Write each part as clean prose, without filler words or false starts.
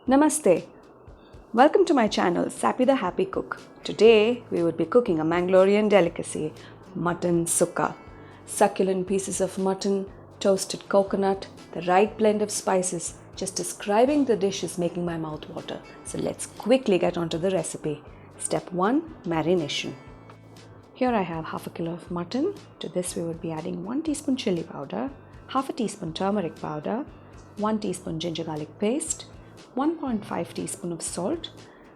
Namaste. Welcome to my channel, Sappy the Happy Cook. Today we would be cooking a Mangalorean delicacy, mutton sukka. Succulent pieces of mutton, toasted coconut, the right blend of spices. Just describing the dish is making my mouth water. So let's quickly get onto the recipe. Step 1, marination. Here I have half a kilo of mutton. To this we would be adding 1 teaspoon chilli powder, half a teaspoon turmeric powder, 1 teaspoon ginger garlic paste, 1.5 teaspoon of salt.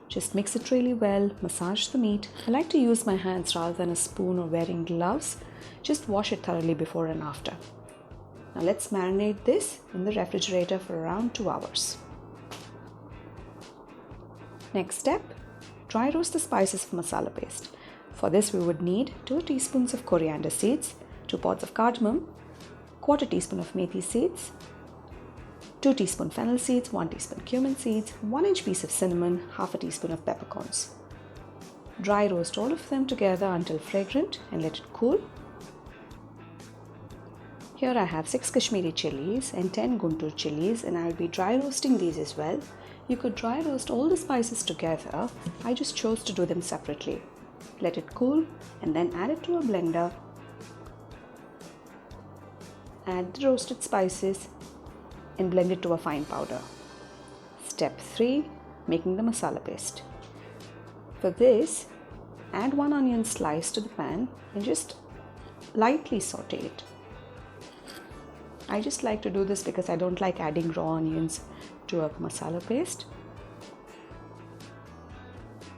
Just mix it really well, massage the meat. I like to use my hands rather than a spoon or wearing gloves. Just wash it thoroughly before and after. Now let's marinate this in the refrigerator for around 2 hours. Next step, dry roast the spices for masala paste. For this we would need 2 teaspoons of coriander seeds, 2 pods of cardamom, quarter teaspoon of methi seeds, 2 teaspoon fennel seeds, 1 teaspoon cumin seeds, 1 inch piece of cinnamon, half a teaspoon of peppercorns. Dry roast all of them together until fragrant and let it cool. Here I have 6 Kashmiri chillies and 10 Guntur chillies, and I'll be dry roasting these as well. You could dry roast all the spices together. I just chose to do them separately. Let it cool and then add it to a blender. Add the roasted spices and blend it to a fine powder. Step 3, making the masala paste. For this, add 1 onion slice to the pan and just lightly saute it. I just like to do this because I don't like adding raw onions to a masala paste.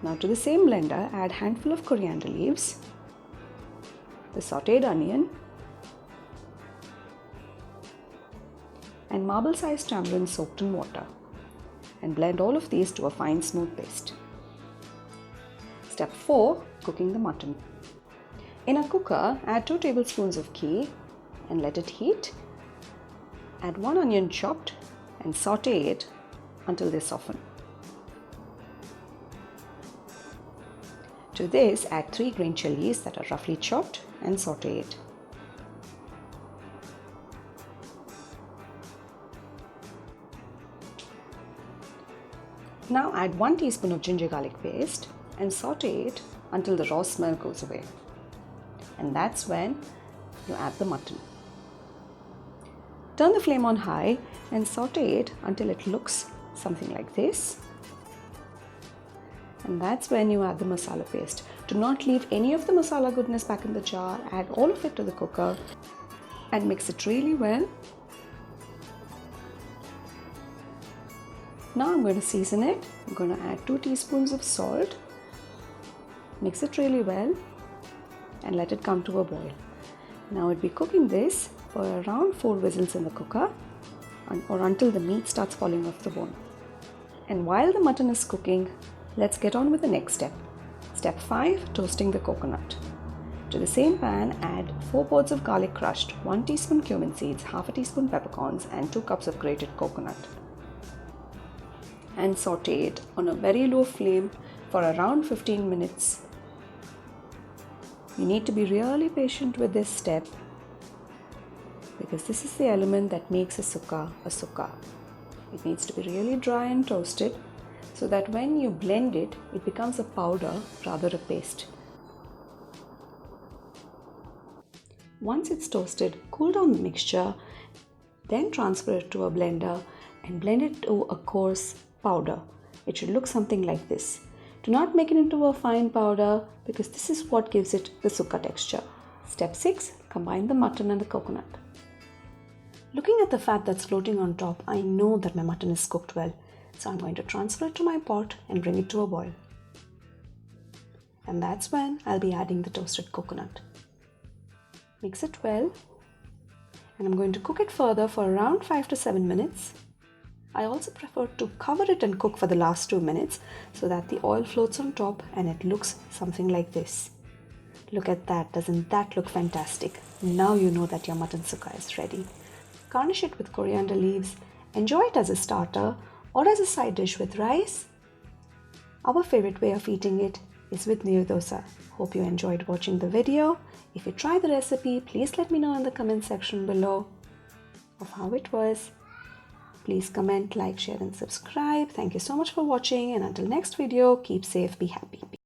Now to the same blender, add handful of coriander leaves, the sauteed onion, and marble-sized tamarind soaked in water, and blend all of these to a fine smooth paste. Step 4, cooking the mutton. In a cooker, add 2 tablespoons of ghee and let it heat. Add 1 onion chopped and saute it until they soften. To this, add 3 green chillies that are roughly chopped and saute it. Now add 1 teaspoon of ginger garlic paste and saute it until the raw smell goes away. And that's when you add the mutton. Turn the flame on high and saute it until it looks something like this. And that's when you add the masala paste. Do not leave any of the masala goodness back in the jar. Add all of it to the cooker and mix it really well. Now I'm going to season it. I'm going to add 2 teaspoons of salt. Mix it really well and let it come to a boil. Now I'll be cooking this for around 4 whistles in the cooker or until the meat starts falling off the bone. And while the mutton is cooking, let's get on with the next step. Step 5, toasting the coconut. To the same pan, add 4 pods of garlic crushed, 1 teaspoon cumin seeds, half a teaspoon peppercorns, and 2 cups of grated coconut. And saute it on a very low flame for around 15 minutes. You need to be really patient with this step because this is the element that makes a sukka a sukka. It needs to be really dry and toasted so that when you blend it, it becomes a powder rather a paste. Once it's toasted, cool down the mixture, then transfer it to a blender and blend it to a coarse powder. It should look something like this. Do not make it into a fine powder because this is what gives it the sukka texture. Step 6, combine the mutton and the coconut. Looking at the fat that's floating on top, I know that my mutton is cooked well. So I'm going to transfer it to my pot and bring it to a boil. And that's when I'll be adding the toasted coconut. Mix it well. And I'm going to cook it further for around 5 to 7 minutes. I also prefer to cover it and cook for the last 2 minutes so that the oil floats on top and it looks something like this. Look at that, doesn't that look fantastic? Now you know that your mutton sukka is ready. Garnish it with coriander leaves, enjoy it as a starter or as a side dish with rice. Our favorite way of eating it is with neer dosa. Hope you enjoyed watching the video. If you try the recipe, please let me know in the comment section below of how it was. Please comment, like, share and subscribe. Thank you so much for watching, and until next video, keep safe, be happy.